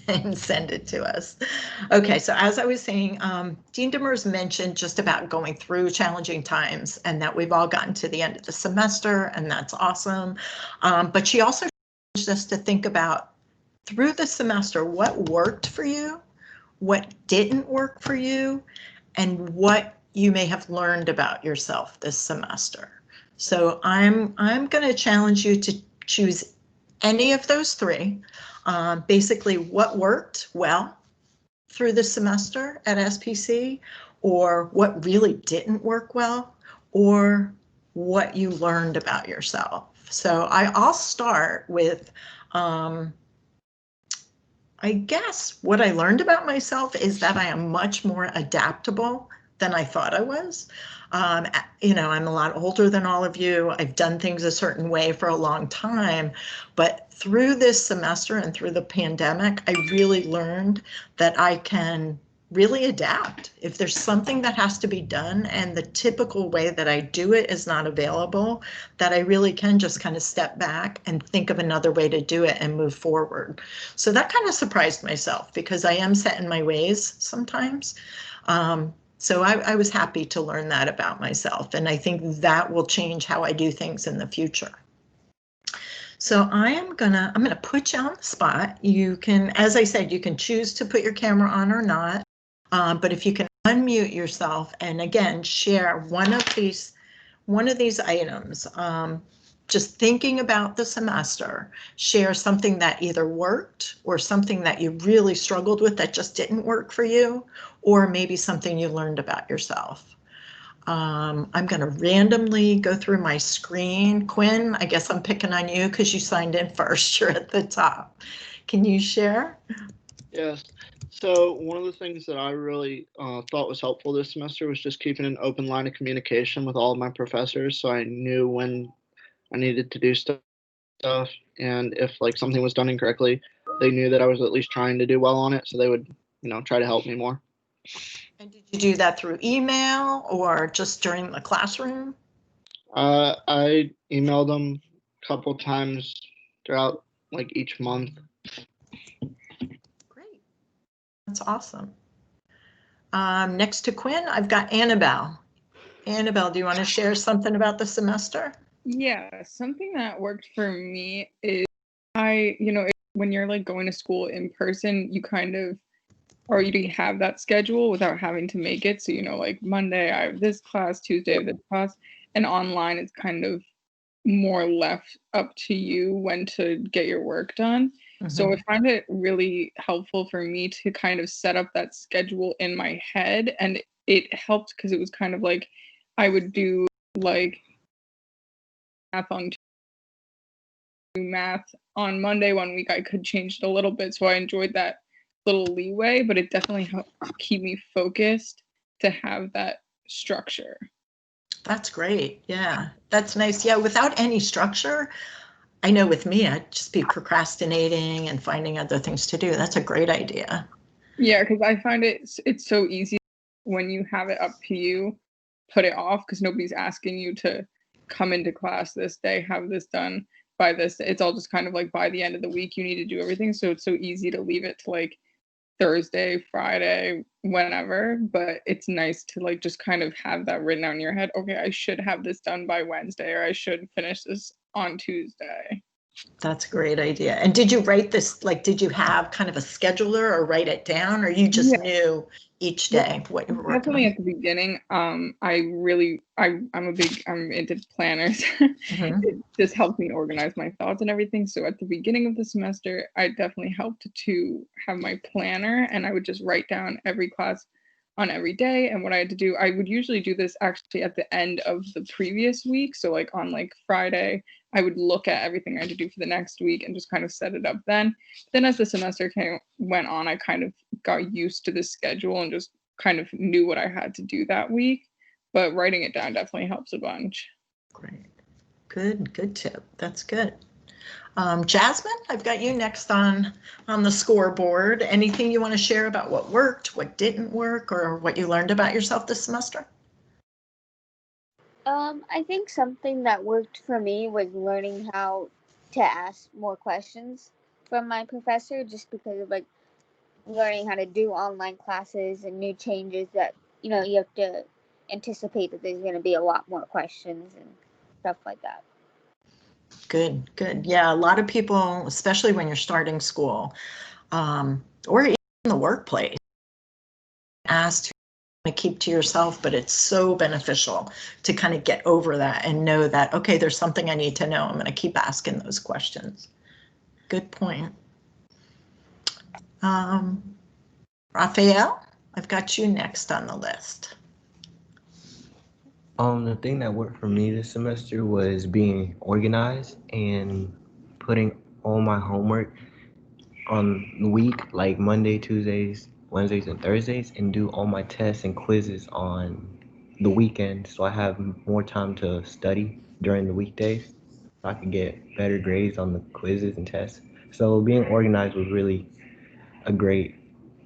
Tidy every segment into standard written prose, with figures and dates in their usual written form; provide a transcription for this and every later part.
and send it to us. Okay, so as I was saying, Dean Demers mentioned just about going through challenging times and that we've all gotten to the end of the semester, and that's awesome. But she also challenged us to think about through the semester, what worked for you, what didn't work for you, and what you may have learned about yourself this semester. So I'm going to challenge you to choose any of those three. Basically, what worked well through the semester at SPC, or what really didn't work well, or what you learned about yourself. So I'll start with, I guess what I learned about myself is that I am much more adaptable than I thought I was. You know, I'm a lot older than all of you. I've done things a certain way for a long time, but through this semester and through the pandemic, I really learned that I can really adapt. If there's something that has to be done and the typical way that I do it is not available, that I really can just kind of step back and think of another way to do it and move forward. So that kind of surprised myself because I am set in my ways sometimes. So I was happy to learn that about myself, and I think that will change how I do things in the future. So I'm gonna put you on the spot. You can, as I said, you can choose to put your camera on or not, but if you can unmute yourself and again share one of these items, just thinking about the semester, share something that either worked or something that you really struggled with that just didn't work for you, or maybe something you learned about yourself. I'm going to randomly go through my screen. Quinn, I guess I'm picking on you because you signed in first. You're at the top. Can you share? Yes. So one of the things that I really thought was helpful this semester was just keeping an open line of communication with all of my professors, so I knew when I needed to do stuff, and if like something was done incorrectly, they knew that I was at least trying to do well on it, so they would, try to help me more. And did you do that through email or just during the classroom? I emailed them a couple times throughout like each month. Great. That's awesome. Next to Quinn, I've got Annabelle. Annabelle, do you want to share something about the semester? Yeah, something that worked for me is when you're like going to school in person, you kind of already have that schedule without having to make it. So, like Monday I have this class, Tuesday I have this class, and online it's kind of more left up to you when to get your work done. So I find it really helpful for me to kind of set up that schedule in my head, and it helped because it was kind of like I would do like math on Monday one week. I could change it a little bit, so I enjoyed that little leeway, but it definitely helped keep me focused to have that structure. That's great. Yeah, that's nice. Yeah, without any structure, I know with me, I'd just be procrastinating and finding other things to do. That's a great idea. Yeah, because I find it's so easy when you have it up to you, put it off because nobody's asking you to come into class this day, have this done by this. It's all just kind of like by the end of the week, you need to do everything. So it's so easy to leave it to like Thursday, Friday, whenever, but it's nice to like just kind of have that written out in your head. Okay, I should have this done by Wednesday, or I should finish this on Tuesday. That's a great idea. And did you write this, like, did you have kind of a scheduler or write it down, or you just knew each day what you were working Definitely on? at the beginning. I'm into planners. It just helps me organize my thoughts and everything. So at the beginning of the semester, I definitely helped to have my planner, and I would just write down every class on every day and what I had to do. I would usually do this actually at the end of the previous week. So like on like Friday, I would look at everything I had to do for the next week and just kind of set it up then. Then as the semester went on, I kind of got used to the schedule and just kind of knew what I had to do that week, but writing it down definitely helps a bunch. Great. Good tip. That's good. Jasmine, I've got you next on the scoreboard. Anything you want to share about what worked, what didn't work, or what you learned about yourself this semester? I think something that worked for me was learning how to ask more questions from my professor, just because of like learning how to do online classes and new changes that you have to anticipate that there's going to be a lot more questions and stuff like that. Good, good. Yeah, a lot of people, especially when you're starting school, or even in the workplace, asked to keep to yourself, but it's so beneficial to kind of get over that and know that, okay, there's something I need to know. I'm going to keep asking those questions. Good point. Raphael, I've got you next on the list. The thing that worked for me this semester was being organized and putting all my homework on the week, like Monday, Tuesdays, Wednesdays, and Thursdays, and do all my tests and quizzes on the weekend, so I have more time to study during the weekdays, so I can get better grades on the quizzes and tests. So being organized was really a great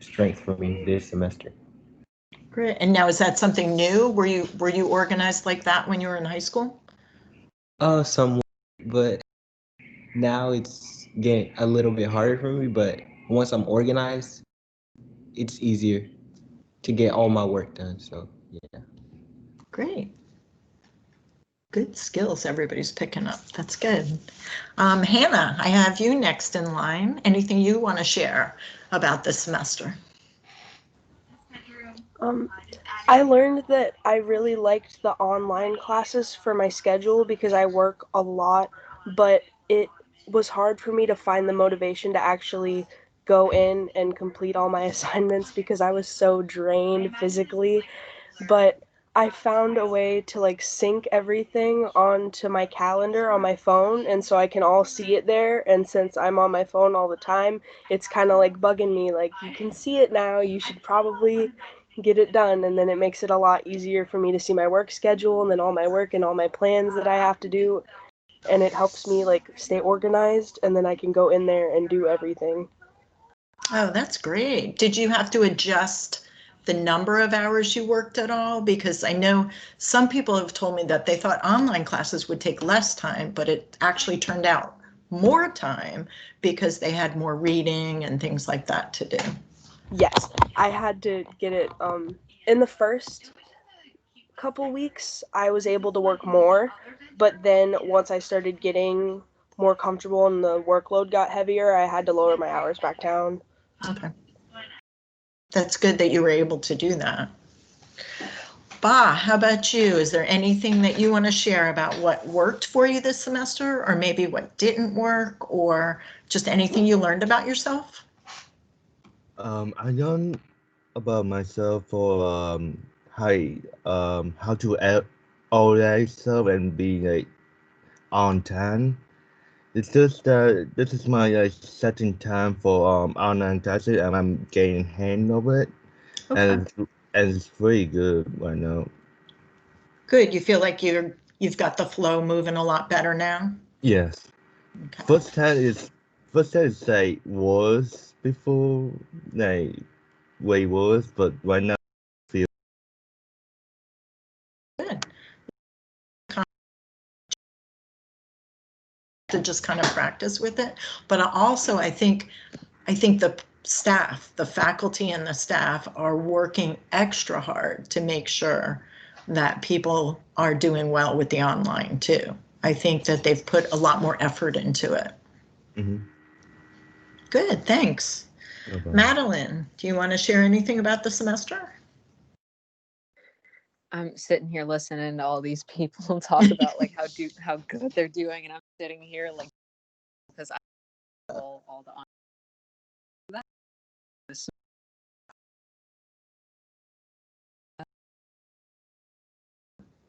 strength for me this semester. Great. And now, is that something new? Were you organized like that when you were in high school? Somewhat, but now it's getting a little bit harder for me. But once I'm organized, it's easier to get all my work done. So yeah. Great. Good skills everybody's picking up. That's good. Hannah, I have you next in line. Anything you want to share about this semester? I learned that I really liked the online classes for my schedule because I work a lot, but it was hard for me to find the motivation to actually go in and complete all my assignments because I was so drained physically. But I found a way to like sync everything onto my calendar on my phone, and so I can all see it there. And since I'm on my phone all the time, it's kind of like bugging me, like, you can see it now, you should probably get it done. And then it makes it a lot easier for me to see my work schedule and then all my work and all my plans that I have to do. And it helps me like stay organized, and then I can go in there and do everything. Oh, that's great. Did you have to adjust the number of hours you worked at all? Because I know some people have told me that they thought online classes would take less time, but it actually turned out more time because they had more reading and things like that to do. Yes, I had to get it in the first couple weeks I was able to work more, but then once I started getting more comfortable and the workload got heavier, I had to lower my hours back down. Okay. That's good that you were able to do that. Ba, how about you? Is there anything that you want to share about what worked for you this semester, or maybe what didn't work, or just anything you learned about yourself? I learned about myself for how to organize stuff and be like on time. It's just this is my setting time for online classes and I'm getting hand of it, Okay. and it's very good right now. Good. You feel like you've got the flow moving a lot better now? Yes. Okay. First time is like was before like way worse, but right now I feel Good. To just kind of practice with it. But also I think the staff, the faculty and the staff are working extra hard to make sure that people are doing well with the online too. I think that they've put a lot more effort into it. mhm. Good, thanks. No problem. Madeline, do you want to share anything about the semester? I'm sitting here listening to all these people talk about like how good they're doing, and I'm sitting here like because I all the that.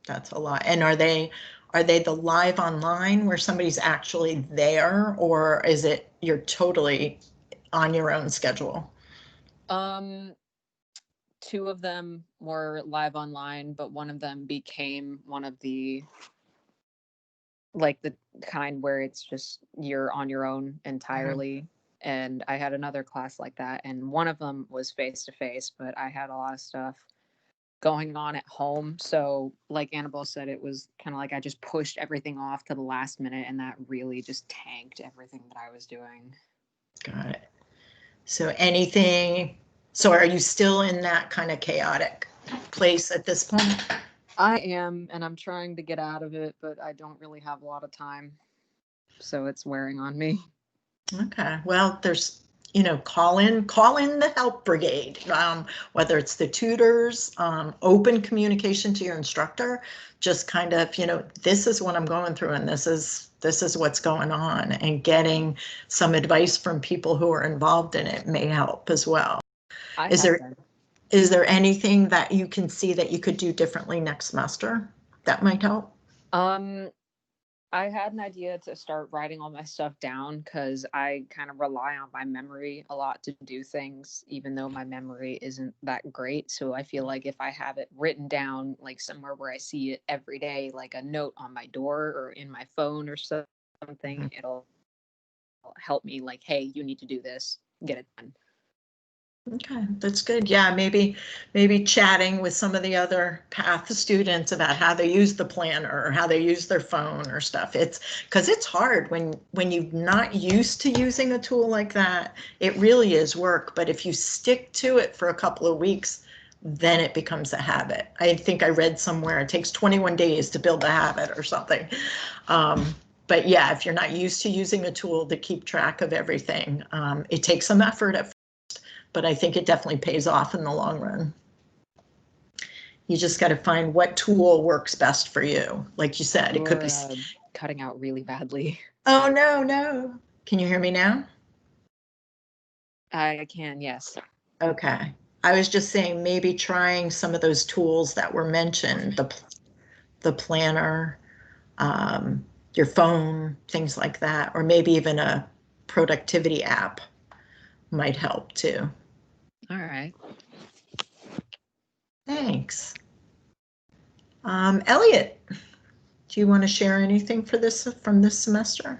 That's a lot. And are they the live online where somebody's actually there, or is it you're totally on your own schedule? Two of them were live online, but one of them became one of the like the kind where it's just you're on your own entirely. And I had another class like that, and one of them was face to face, but I had a lot of stuff going on at home. So, like Annabelle said, it was kind of like I just pushed everything off to the last minute, and that really just tanked everything that I was doing. Got it. So anything, so are you still in that kind of chaotic place at this point? I am, and I'm trying to get out of it, but I don't really have a lot of time. So it's wearing on me. Okay, well, there's, you know, call in the help brigade, whether it's the tutors, open communication to your instructor, just kind of, you know, this is what I'm going through and this is what's going on, and getting some advice from people who are involved in it may help as well. Is there anything that you can see that you could do differently next semester that might help? I had an idea to start writing all my stuff down because I kind of rely on my memory a lot to do things, even though my memory isn't that great. So I feel like if I have it written down, like somewhere where I see it every day, like a note on my door or in my phone or something, it'll help me like, hey, you need to do this, get it done. Okay, that's good. Yeah, maybe chatting with some of the other Path students about how they use the planner or how they use their phone or stuff. It's because it's hard when you're not used to using a tool like that. It really is work, but if you stick to it for a couple of weeks, then it becomes a habit. I think I read somewhere it takes 21 days to build a habit or something. But yeah, if you're not used to using a tool to keep track of everything, it takes some effort at, but I think it definitely pays off in the long run. You just got to find what tool works best for you. Like you said, it could be cutting out really badly. Oh, no. Can you hear me now? I can, yes. Okay. I was just saying maybe trying some of those tools that were mentioned, the planner, your phone, things like that, or maybe even a productivity app might help too. All right. Thanks. Elliot, do you want to share anything for this from this semester?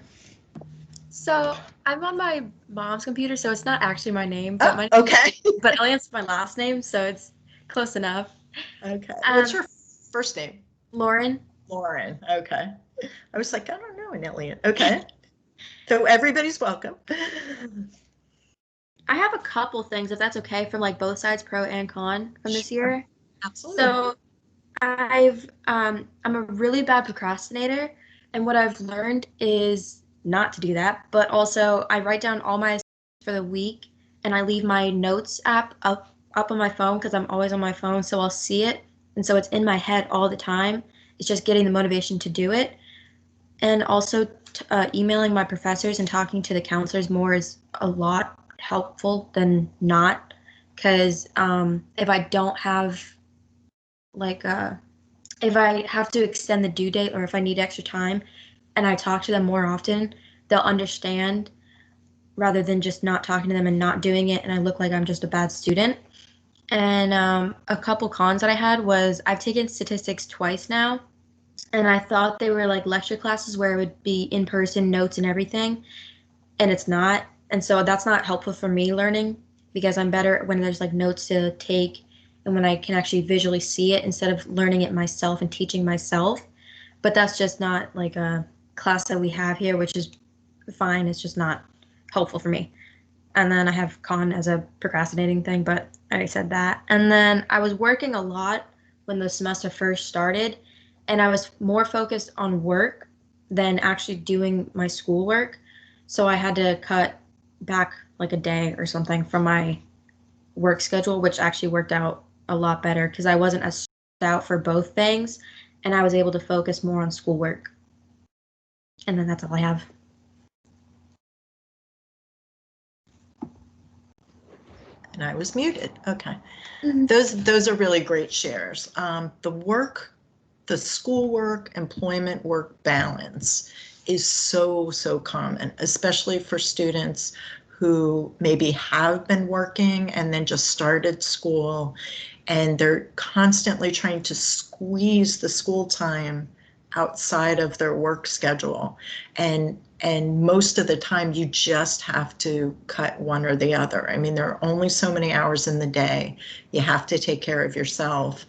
So I'm on my mom's computer, so it's not actually my name, but okay. But Elliot's my last name, so it's close enough. Okay. What's your first name? Lauren. Lauren. Okay. I was like, I don't know an Elliot. Okay. So everybody's welcome. I have a couple things, if that's okay, from like both sides, pro and con, from this year. Absolutely. So I'm a really bad procrastinator, and what I've learned is not to do that, but also I write down all my for the week, and I leave my notes app up on my phone because I'm always on my phone, so I'll see it, and so it's in my head all the time. It's just getting the motivation to do it, and also emailing my professors and talking to the counselors more is a lot helpful than not, because if I don't have like if I have to extend the due date or if I need extra time and I talk to them more often, they'll understand rather than just not talking to them and not doing it and I look like I'm just a bad student. And a couple cons that I had was I've taken statistics twice now, and I thought they were like lecture classes where it would be in person notes and everything, and it's not. And so that's not helpful for me learning, because I'm better when there's like notes to take and when I can actually visually see it instead of learning it myself and teaching myself. But that's just not like a class that we have here, which is fine. It's just not helpful for me. And then I have con as a procrastinating thing, but I already said that. And then I was working a lot when the semester first started, and I was more focused on work than actually doing my schoolwork. So I had to cut back like a day or something from my work schedule, which actually worked out a lot better because I wasn't as stressed out for both things, and I was able to focus more on schoolwork. And then that's all I have. And I was muted. Okay. Those are really great shares. The schoolwork, employment work balance is so common, especially for students who maybe have been working and then just started school, and they're constantly trying to squeeze the school time outside of their work schedule. And most of the time you just have to cut one or the other. I mean, there are only so many hours in the day. You have to take care of yourself.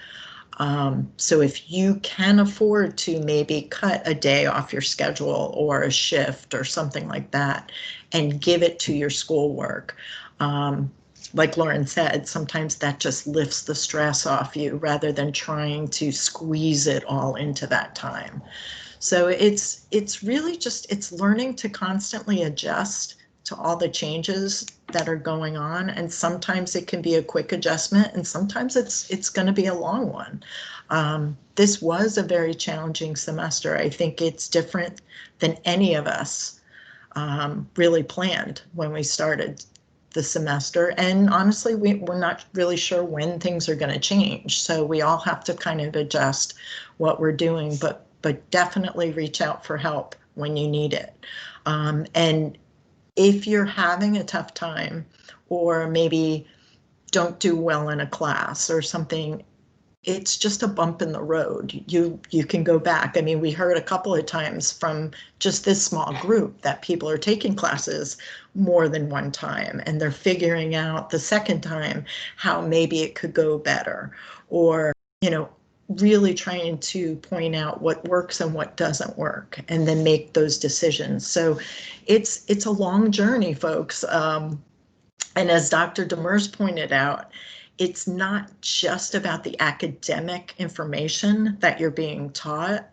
So if you can afford to maybe cut a day off your schedule or a shift or something like that and give it to your schoolwork, Like Lauren said, sometimes that just lifts the stress off you rather than trying to squeeze it all into that time. So it's really just, it's learning to constantly adjust to all the changes that are going on. And sometimes it can be a quick adjustment and sometimes it's going to be a long one. This was a very challenging semester. I think it's different than any of us really planned when we started the semester. And honestly, we're not really sure when things are going to change. So we all have to kind of adjust what we're doing, but definitely reach out for help when you need it. And if you're having a tough time or maybe don't do well in a class or something, it's just a bump in the road. You can go back. I mean, we heard a couple of times from just this small group that people are taking classes more than one time and they're figuring out the second time how maybe it could go better, or, you know, really trying to point out what works and what doesn't work and then make those decisions. So it's a long journey, folks. And as Dr. Demers pointed out, it's not just about the academic information that you're being taught.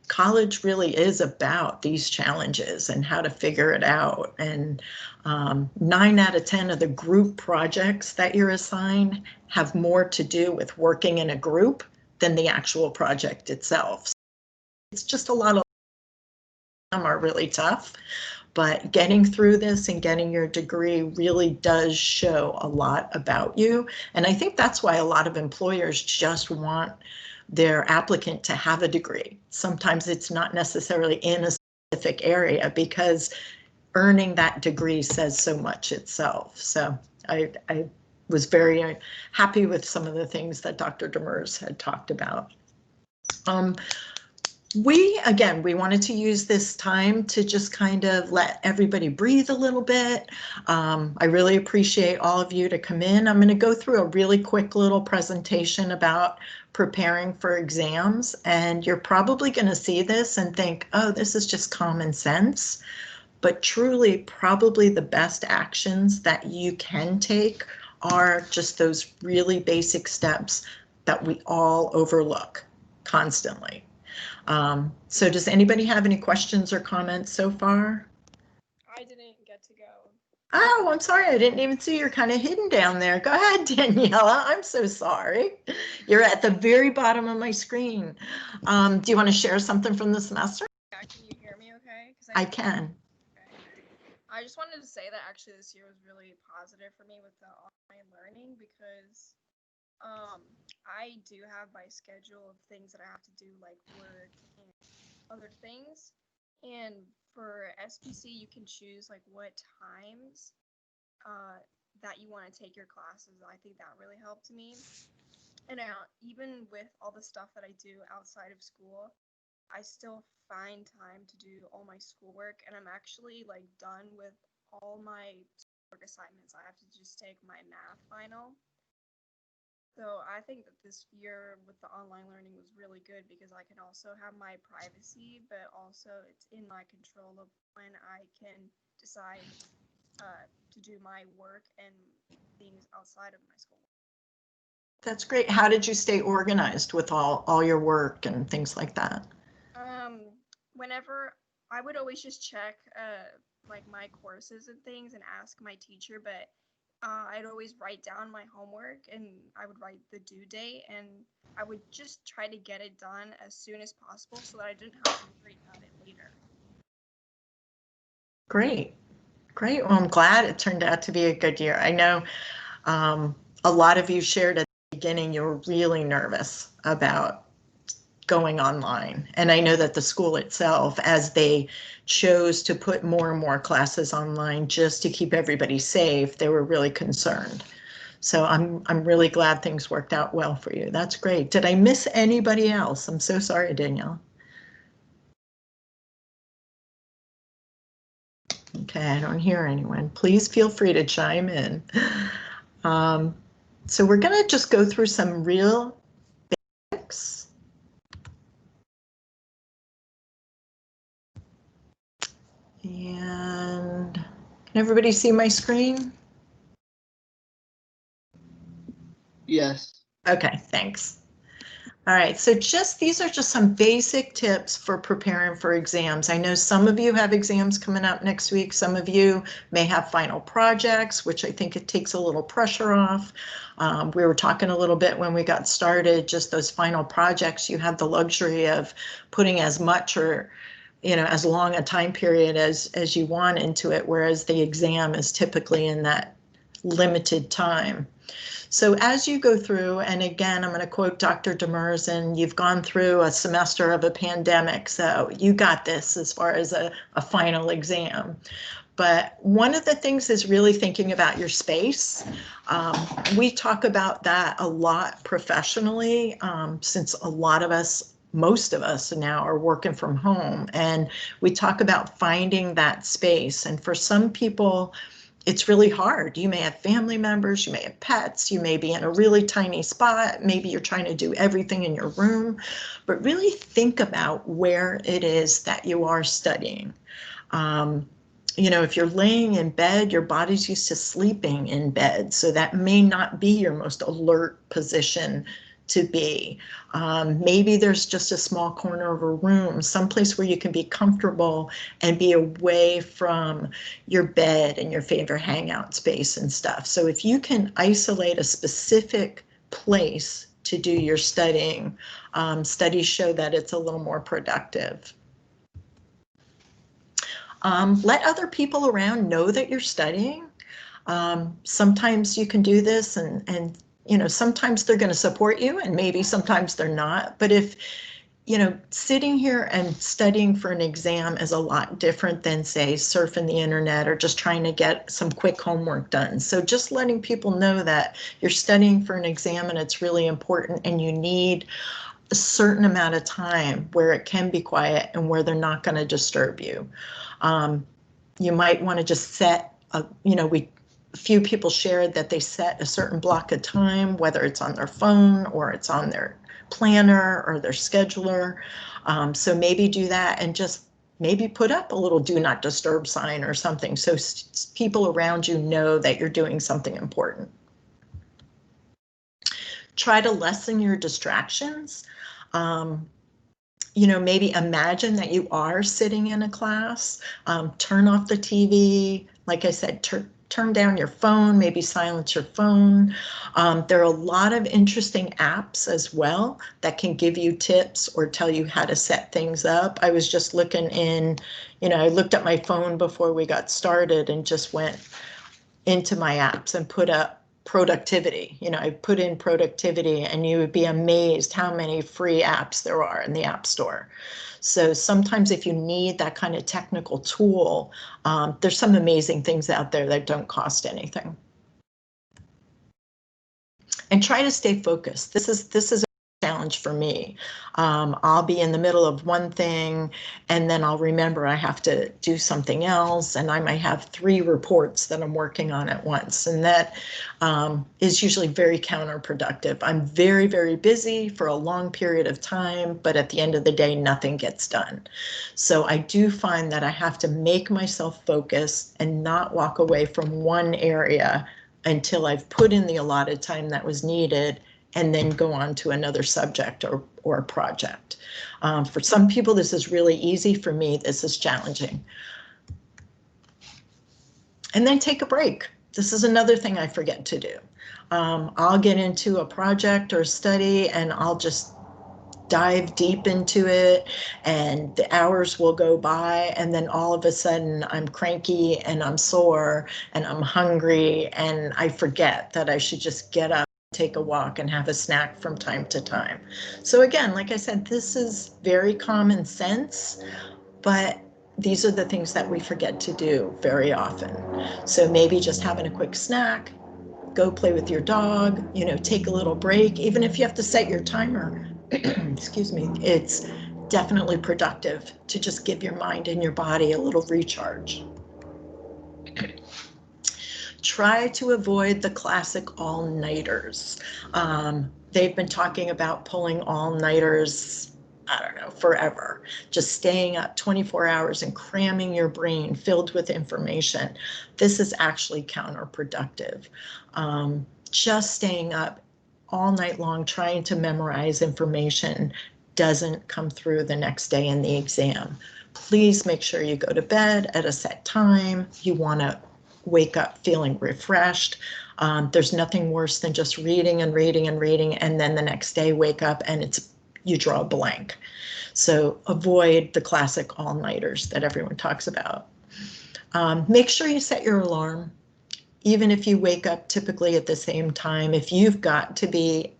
College really is about these challenges and how to figure it out. And 9 out of 10 of the group projects that you're assigned have more to do with working in a group than the actual project itself. It's just a lot of them are really tough. But getting through this and getting your degree really does show a lot about you. And I think that's why a lot of employers just want their applicant to have a degree. Sometimes it's not necessarily in a specific area because earning that degree says so much itself. So I was very happy with some of the things that Dr. Demers had talked about. We wanted to use this time to just kind of let everybody breathe a little bit. I really appreciate all of you to come in. I'm going to go through a really quick little presentation about preparing for exams, and you're probably going to see this and think, oh, this is just common sense. But truly, probably the best actions that you can take are just those really basic steps that we all overlook constantly. So does anybody have any questions or comments so far? I didn't get to go. Oh, I'm sorry. I didn't even see you're kind of hidden down there. Go ahead, Daniela. I'm so sorry. You're at the very bottom of my screen. Do you want to share something from the semester? Yeah, can you hear me okay? I can. Okay. I just wanted to say that actually this year was really positive for me with the online learning because I do have my schedule of things that I have to do, like work and other things. And for SPC, you can choose like what times that you want to take your classes. I think that really helped me. And even with all the stuff that I do outside of school, I still find time to do all my schoolwork. And I'm actually like done with all my work assignments. I have to just take my math final. So I think that this year with the online learning was really good because I can also have my privacy, but also it's in my control of when I can decide to do my work and things outside of my school. That's great. How did you stay organized with all your work and things like that? Whenever I would always just check like my courses and things and ask my teacher, but I'd always write down my homework and I would write the due date and I would just try to get it done as soon as possible so that I didn't have to worry about it later. Great. Great. Well, I'm glad it turned out to be a good year. I know a lot of you shared at the beginning you were really nervous about going online. And I know that the school itself, as they chose to put more and more classes online just to keep everybody safe, they were really concerned. So I'm really glad things worked out well for you. That's great. Did I miss anybody else? I'm so sorry, Danielle. Okay, I don't hear anyone. Please feel free to chime in. So we're going to just go through some real basics. And can everybody see my screen? Yes. Okay, thanks. All right, so these are just some basic tips for preparing for exams. I know some of you have exams coming up next week. Some of you may have final projects, which I think it takes a little pressure off. We were talking a little bit when we got started, just those final projects, you have the luxury of putting as much or as long a time period as you want into it, whereas the exam is typically in that limited time. So as you go through, and again, I'm going to quote Dr. Demers, and you've gone through a semester of a pandemic, so you got this as far as a final exam. But one of the things is really thinking about your space. We talk about that a lot professionally, since a lot of us, most of us now are working from home, and we talk about finding that space. And for some people, it's really hard. You may have family members, you may have pets, you may be in a really tiny spot, maybe you're trying to do everything in your room, but really think about where it is that you are studying. If you're laying in bed, your body's used to sleeping in bed, so that may not be your most alert position to be. Maybe there's just a small corner of a room, someplace where you can be comfortable and be away from your bed and your favorite hangout space and stuff. So if you can isolate a specific place to do your studying, studies show that it's a little more productive. Let other people around know that you're studying. Sometimes you can do this and sometimes they're going to support you and maybe sometimes they're not. But if, sitting here and studying for an exam is a lot different than, say, surfing the internet or just trying to get some quick homework done. So just letting people know that you're studying for an exam and it's really important and you need a certain amount of time where it can be quiet and where they're not going to disturb you. You might want to just set a few people shared that they set a certain block of time, whether it's on their phone or it's on their planner or their scheduler. So maybe do that and just maybe put up a little do not disturb sign or something so people around you know that you're doing something important. Try to lessen your distractions. Maybe imagine that you are sitting in a class, turn off the TV, like I said, turn down your phone, maybe silence your phone. There are a lot of interesting apps as well that can give you tips or tell you how to set things up. I was just looking I looked at my phone before we got started and just went into my apps and put up productivity. I put in productivity and you would be amazed how many free apps there are in the App Store. So sometimes if you need that kind of technical tool, there's some amazing things out there that don't cost anything. And try to stay focused. This is a challenge for me. I'll be in the middle of one thing and then I'll remember I have to do something else and I might have 3 reports that I'm working on at once, and that is usually very counterproductive. I'm very, very busy for a long period of time, but at the end of the day, nothing gets done. So I do find that I have to make myself focus and not walk away from one area until I've put in the allotted time that was needed and then go on to another subject or project. For some people, this is really easy. For me, this is challenging. And then take a break. This is another thing I forget to do. I'll get into a project or a study and I'll just dive deep into it and the hours will go by and then all of a sudden I'm cranky and I'm sore and I'm hungry and I forget that I should just get up, take a walk and have a snack from time to time. So again, like I said, this is very common sense, but these are the things that we forget to do very often. So maybe just having a quick snack, go play with your dog, take a little break, even if you have to set your timer. Excuse me, it's definitely productive to just give your mind and your body a little recharge. Try to avoid the classic all-nighters. They've been talking about pulling all-nighters, I don't know, forever. Just staying up 24 hours and cramming your brain filled with information. This is actually counterproductive. Just staying up all night long trying to memorize information doesn't come through the next day in the exam. Please make sure you go to bed at a set time. You want to wake up feeling refreshed. There's nothing worse than just reading and reading and reading, and then the next day wake up and you draw a blank. So avoid the classic all-nighters that everyone talks about. Make sure you set your alarm. Even if you wake up typically at the same time, if you've got to be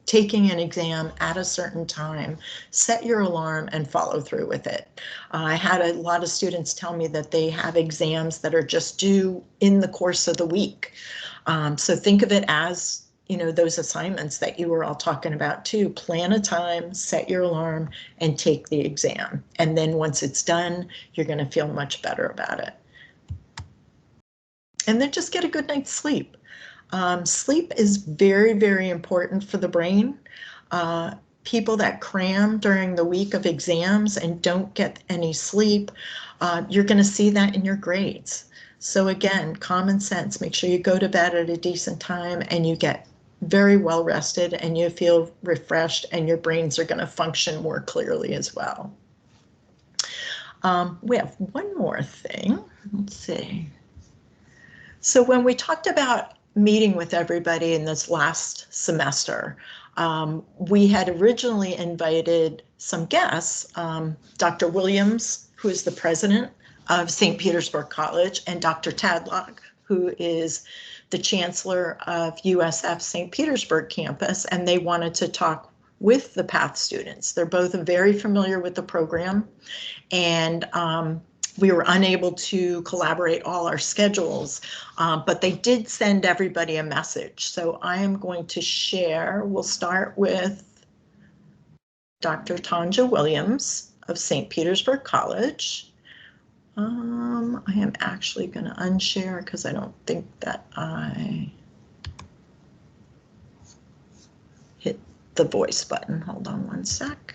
taking an exam at a certain time, set your alarm and follow through with it. I had a lot of students tell me that they have exams that are just due in the course of the week. So think of it as, those assignments that you were all talking about too. Plan a time, set your alarm, and take the exam. And then once it's done, you're going to feel much better about it. And then just get a good night's sleep. Sleep is very, very important for the brain. People that cram during the week of exams and don't get any sleep, you're going to see that in your grades. So again, common sense, make sure you go to bed at a decent time and you get very well rested and you feel refreshed and your brains are going to function more clearly as well. We have one more thing. Let's see. So when we talked about meeting with everybody in this last semester, we had originally invited some guests, Dr. Williams, who is the president of St. Petersburg College, and Dr. Tadlock, who is the chancellor of USF St. Petersburg campus, and they wanted to talk with the PATH students. They're both very familiar with the program, and we were unable to collaborate all our schedules, but they did send everybody a message. So I am going to share. We'll start with Dr. Tanja Williams of St. Petersburg College. I am actually going to unshare because I don't think that I hit the voice button. Hold on one sec.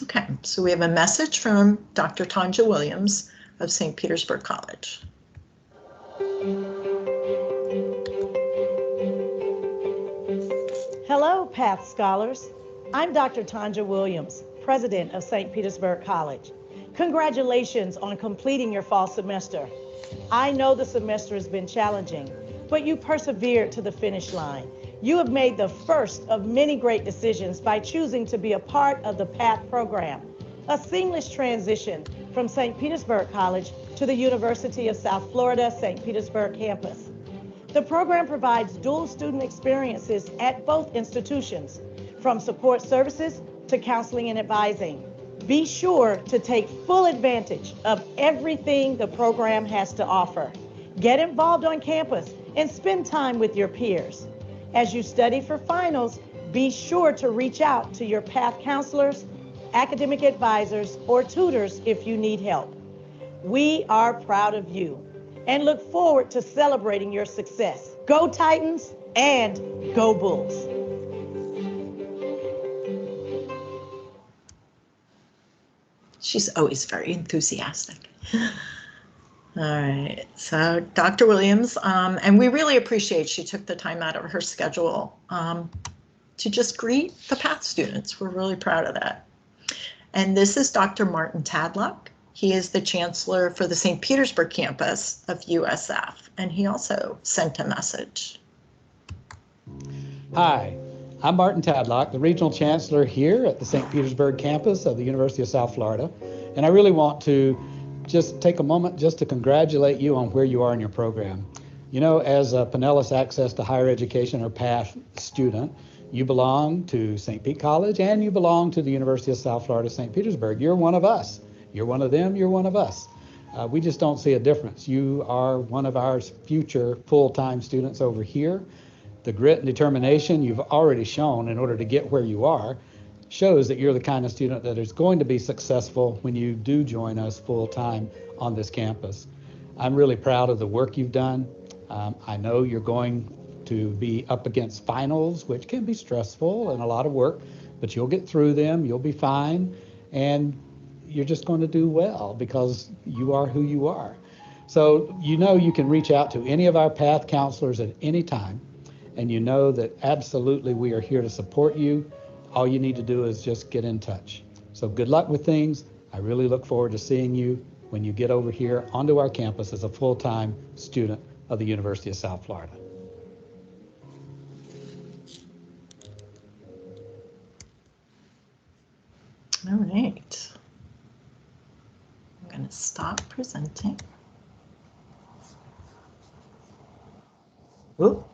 Okay, so we have a message from Dr. Tanja Williams of St. Petersburg College. Hello, PATH scholars. I'm Dr. Tanja Williams, president of St. Petersburg College. Congratulations on completing your fall semester. I know the semester has been challenging, but you persevered to the finish line. You have made the first of many great decisions by choosing to be a part of the PATH program, a seamless transition from St. Petersburg College to the University of South Florida, St. Petersburg campus. The program provides dual student experiences at both institutions, from support services to counseling and advising. Be sure to take full advantage of everything the program has to offer. Get involved on campus and spend time with your peers. As you study for finals, be sure to reach out to your PATH counselors, academic advisors, or tutors if you need help. We are proud of you and look forward to celebrating your success. Go Titans and go Bulls. She's always very enthusiastic. All right, so Dr. Williams, and we really appreciate she took the time out of her schedule to just greet the PATH students. We're really proud of that. And this is Dr. Martin Tadlock. He is the chancellor for the St. Petersburg campus of USF, and he also sent a message. Hi, I'm Martin Tadlock, the regional chancellor here at the St. Petersburg campus of the University of South Florida, and I really want to just take a moment just to congratulate you on where you are in your program. You know, as a Pinellas Access to Higher Education or PATH student, you belong to St. Pete College and you belong to the University of South Florida, St. Petersburg. You're one of us. You're one of them, you're one of us. We just don't see a difference. You are one of our future full-time students over here. The grit and determination you've already shown in order to get where you are shows that you're the kind of student that is going to be successful when you do join us full-time on this campus. I'm really proud of the work you've done. I know you're going to be up against finals, which can be stressful and a lot of work, but you'll get through them, you'll be fine, and you're just going to do well because you are who you are. So you know you can reach out to any of our PATH counselors at any time, and you know that absolutely we are here to support you. All you need to do is just get in touch. So good luck with things. I really look forward to seeing you when you get over here onto our campus as a full-time student of the University of South Florida. All right. I'm going to stop presenting. Whoop.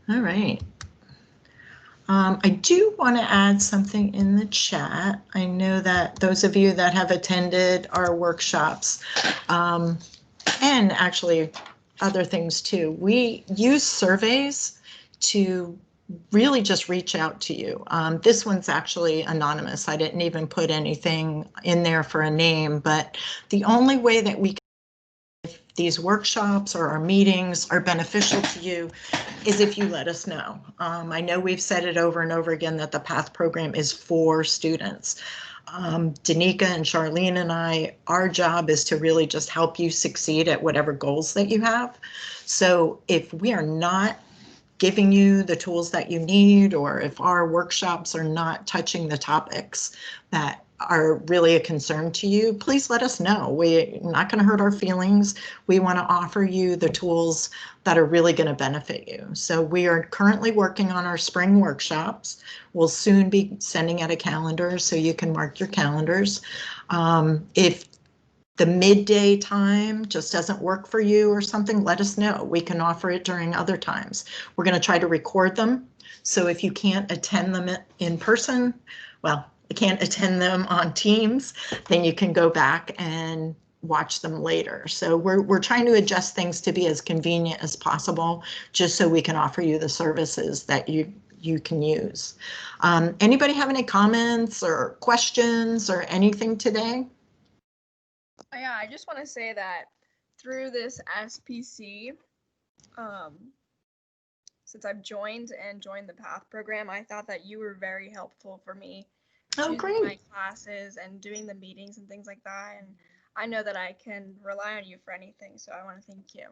All right. I do want to add something in the chat. I know that those of you that have attended our workshops, and actually other things too, we use surveys to really just reach out to you. This one's actually anonymous. I didn't even put anything in there for a name, but the only way that we can, if these workshops or our meetings are beneficial to you, is if you let us know. I know we've said it over and over again that the PATH program is for students. Danica and Charlene and I, our job is to really just help you succeed at whatever goals that you have. So if we are not giving you the tools that you need, or if our workshops are not touching the topics that are really a concern to you, please let us know. We're not going to hurt our feelings. We want to offer you the tools that are really going to benefit you. So we are currently working on our spring workshops. We'll soon be sending out a calendar so you can mark your calendars. If the midday time just doesn't work for you or something, let us know. We can offer it during other times. We're going to try to record them. So if you can't attend them in person, well, you can't attend them on Teams, then you can go back and watch them later. So we're trying to adjust things to be as convenient as possible, just so we can offer you the services that you can use. Anybody have any comments or questions or anything today? Yeah, I just want to say that through this SPC, since I've joined the PATH program, I thought that you were very helpful for me. Oh, great. My classes and doing the meetings and things like that. And I know that I can rely on you for anything. So I want to thank you.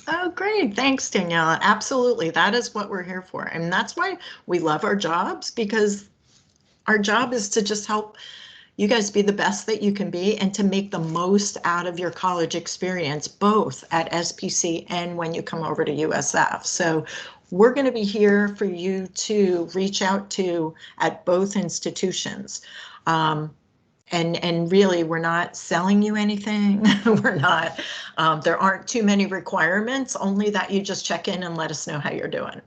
Oh, great. Thanks, Daniela. Absolutely. That is what we're here for. And that's why we love our jobs, because our job is to just help you guys be the best that you can be and to make the most out of your college experience, both at SPC and when you come over to USF. So we're going to be here for you to reach out to at both institutions. And really, we're not selling you anything. We're not, there aren't too many requirements, only that you just check in and let us know how you're doing.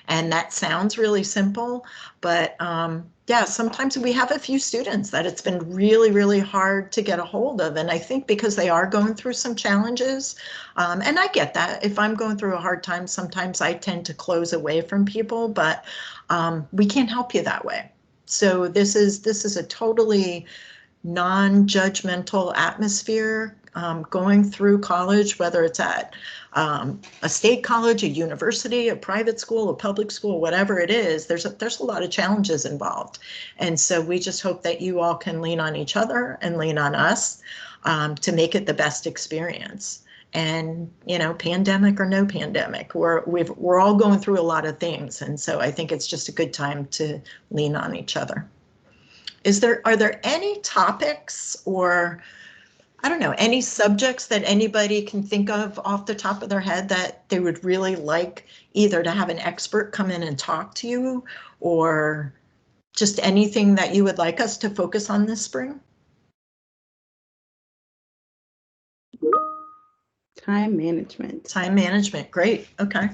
And that sounds really simple, but yeah, sometimes we have a few students that it's been really, really hard to get a hold of. And I think because they are going through some challenges, and I get that. If I'm going through a hard time, sometimes I tend to close away from people, but we can't help you that way. So this is a totally non-judgmental atmosphere going through college, whether it's at a state college, a university, a private school, a public school, whatever it is. There's a lot of challenges involved, and so we just hope that you all can lean on each other and lean on us to make it the best experience. And you know, pandemic or no pandemic, we're all going through a lot of things, and so I think it's just a good time to lean on each other. Are there any topics or, I don't know, any subjects that anybody can think of off the top of their head that they would really like either to have an expert come in and talk to you, or just anything that you would like us to focus on this spring? Time management. Time management, great, okay.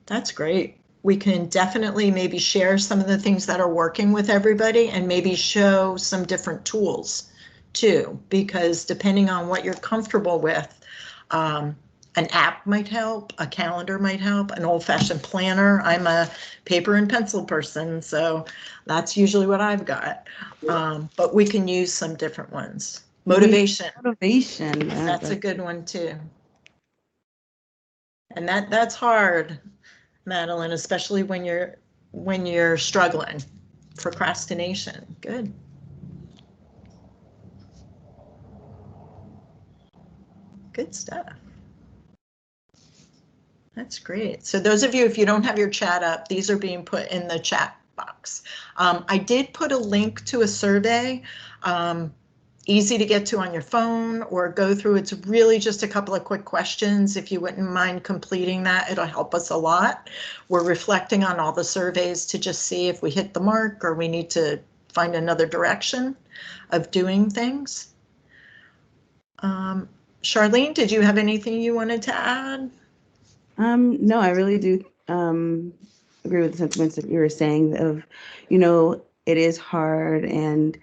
That's great. We can definitely maybe share some of the things that are working with everybody and maybe show some different tools too, because depending on what you're comfortable with, an app might help, a calendar might help, an old-fashioned planner. I'm a paper and pencil person, so that's usually what I've got. But we can use some different ones. Motivation. Motivation. That's a good one too. And that's hard, Madeline, especially when you're struggling. Procrastination. Good. Good stuff. That's great. So those of you, if you don't have your chat up, these are being put in the chat box. I did put a link to a survey, easy to get to on your phone or go through. It's really just a couple of quick questions. If you wouldn't mind completing that, it'll help us a lot. We're reflecting on all the surveys to just see if we hit the mark or we need to find another direction of doing things. Charlene, did you have anything you wanted to add? No, I really do agree with the sentiments that you were saying of, you know, it is hard, and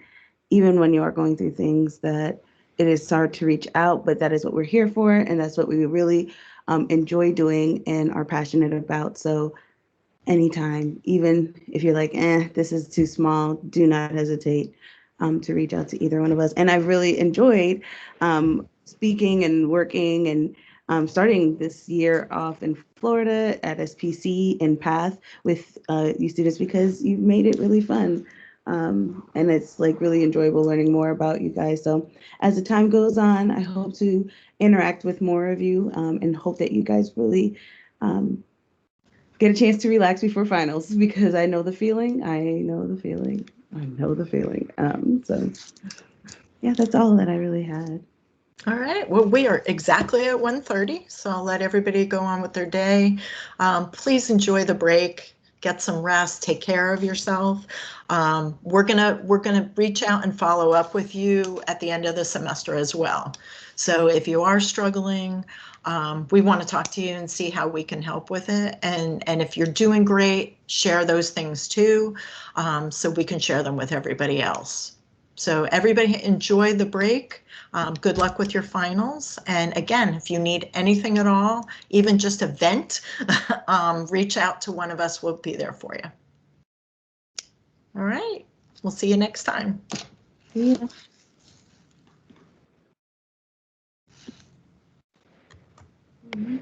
even when you are going through things, that it is hard to reach out, but that is what we're here for, and that's what we really enjoy doing and are passionate about. So anytime, even if you're like, this is too small, do not hesitate to reach out to either one of us. And I've really enjoyed speaking and working and starting this year off in Florida at SPC and PATH with you students, because you've made it really fun. And it's like really enjoyable learning more about you guys. So as the time goes on, I hope to interact with more of you and hope that you guys really get a chance to relax before finals, because I know the feeling. So yeah, that's all that I really had. All right, well, we are exactly at 1:30, so I'll let everybody go on with their day. Please enjoy the break, get some rest, take care of yourself. We're gonna reach out and follow up with you at the end of the semester as well. So if you are struggling, we want to talk to you and see how we can help with it. And if you're doing great, share those things too, so we can share them with everybody else. So everybody enjoy the break. Good luck with your finals. And again, if you need anything at all, even just a vent, reach out to one of us. We'll be there for you. All right. We'll see you next time. Yeah. Mm-hmm.